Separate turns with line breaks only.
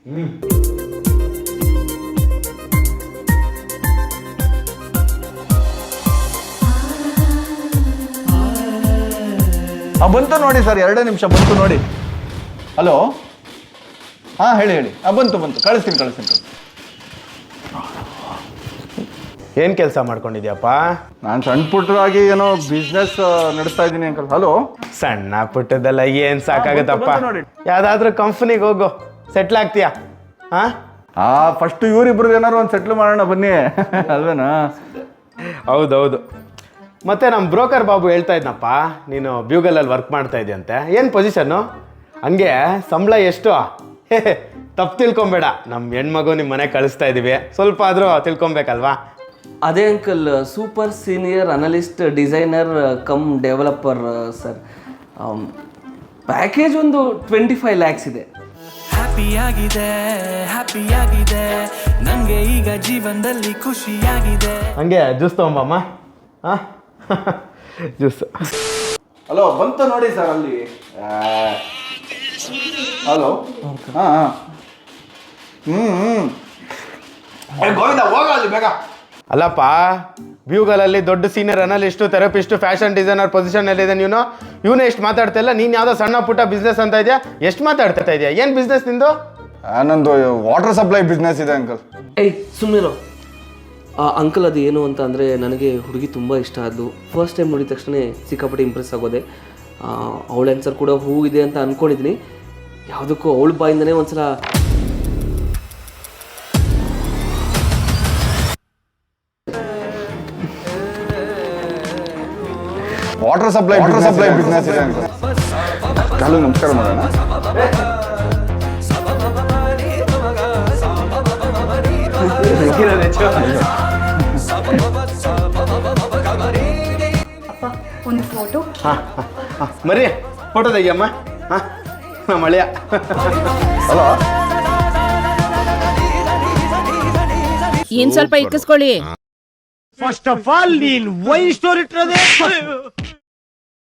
ಬಂತು ನೋಡಿ ಸರ್, 2 ನಿಮಿಷ ಬಂತು ನೋಡಿ. ಹಲೋ, ಹಾಂ ಹೇಳಿ. ಬಂತು ಕಳಿಸ್ತೀನಿ.
ಏನು ಕೆಲಸ ಮಾಡ್ಕೊಂಡಿದ್ಯಪ್ಪ?
ನಾನು ಸಣ್ಣ ಪುಟ್ಟದಾಗಿ ಏನೋ ಬಿಸ್ನೆಸ್ ನಡೆಸ್ತಾ ಇದ್ದೀನಿ ಅಂಕಲ್. ಹಲೋ,
ಸಣ್ಣ ಪುಟ್ಟದೆಲ್ಲ ಏನು ಸಾಕಾಗತ್ತಪ್ಪ.
ಬಂತು ನೋಡಿ.
ಯಾವ್ದಾದ್ರೂ ಕಂಪ್ನಿಗೆ ಹೋಗು, ಸೆಟ್ಲ್ ಆಗ್ತೀಯಾ?
ಫಸ್ಟ್ ಇವರಿಬ್ರದ್ದು ಏನಾರು ಒಂದು ಸೆಟ್ಲ್ ಮಾಡೋಣ ಬನ್ನಿ ಅಲ್ವೇನಾ?
ಹೌದೌದು. ಮತ್ತೆ ನಮ್ಮ ಬ್ರೋಕರ್ ಬಾಬು ಹೇಳ್ತಾ ಇದ್ನಪ್ಪ, ನೀನು ಬ್ಯೂಗಲಲ್ಲಿ ವರ್ಕ್ ಮಾಡ್ತಾ ಇದೆಯಂತೆ. ಏನು ಪೊಸಿಷನ್ನು? ಹಂಗೆ ಸಂಬಳ ಎಷ್ಟು? ತಪ್ಪು ತಿಳ್ಕೊಬೇಡ, ನಮ್ಮ ಹೆಣ್ಮಗು ನಿಮ್ಮ ಮನೆ ಕಳಿಸ್ತಾ ಇದ್ದೀವಿ, ಸ್ವಲ್ಪ ಆದರೂ ತಿಳ್ಕೊಬೇಕಲ್ವಾ?
ಅದೇ uncle, super senior analyst designer come developer sir. Package ಒಂದು 25 lakhs ಇದೆ.
ಹ್ಯಾಪಿಯಾಗಿದೆ ನಂಗೆ ಈಗ ಜೀವನದಲ್ಲಿ ಖುಷಿಯಾಗಿದೆ.
ಹಂಗೆ ಜ್ಯೂಸ್ ತಗೊಂಬಮ್ಮ. ಜ್ಯೂಸ್.
ಹಲೋ, ಬಂತು ನೋಡಿ ಸರ್ ಅಲ್ಲಿ. ಹಲೋ, ಹಾಂ ಗೋವಿಂದ ಹೋಗ ಅಲ್ಲಿ ಬೇಗ.
ಅಲ್ಲಪ್ಪ, ಬ್ಯೂಗಲಲ್ಲಿ ದೊಡ್ಡ senior analyst, therapist, fashion designer ಪೊಸಿಷನ್ನಲ್ಲಿದೆ ನೀನು. ಇವನೇ ಎಷ್ಟು ಮಾತಾಡ್ತಾ ಇಲ್ಲ, ನೀನು ಯಾವುದೋ ಸಣ್ಣ ಪುಟ್ಟ ಬಿಸ್ನೆಸ್ ಅಂತ ಇದೆಯಾ? ಎಷ್ಟು ಮಾತಾಡ್ತಾ ಇದೆಯಾ? ಏನು ಬಿಸ್ನೆಸ್ ನಿಂದು?
ನಂದು ವಾಟರ್ ಸಪ್ಲೈ ಬಿಸ್ನೆಸ್ ಇದೆ ಅಂಕಲ್.
ಸುಮ್ಮನಿರೋ ಅಂಕಲ್. ಅದು ಏನು ಅಂತ ಅಂದರೆ, ನನಗೆ ಹುಡುಗಿ ತುಂಬ ಇಷ್ಟ ಆದ್ದು. ಫಸ್ಟ್ ಟೈಮ್ ನೋಡಿದ ತಕ್ಷಣ ಸಿಕ್ಕಾಪಟ್ಟೆ ಇಂಪ್ರೆಸ್ ಆಗೋದೆ. ಅವಳ ಆನ್ಸರ್ ಕೂಡ ಹೂ ಇದೆ ಅಂತ ಅಂದ್ಕೊಂಡಿದ್ದೀನಿ. ಯಾವುದಕ್ಕೂ ಅವಳ ಬಾಯಿಂದನೇ ಒಂದ್ಸಲ
ವಾಟರ್ ಸಪ್ಲೈ ಬಿಸ್ನೆಸ್ ಇದೆ ಅಂಕಲ್. ಹಲೋ, ನಮಸ್ಕಾರ ಮಾಡೋಣ.
ಒಂದು ಫೋಟೋ.
ಮರಿ ಫೋಟೋ ತೆಗಿಯಮ್ಮ. ನಮ್ಮ ಮಳೆಯ.
ಹಲೋ,
ಏನ್ ಸ್ವಲ್ಪ ಇಕ್ಕಿಸ್ಕೊಳ್ಳಿ.
ಫಸ್ಟ್ ಆಫ್ ಆಲ್ ನೀನ್ ವೈ ಸ್ಟೋರಿ ಇಟ್ಟಿರೋದೇ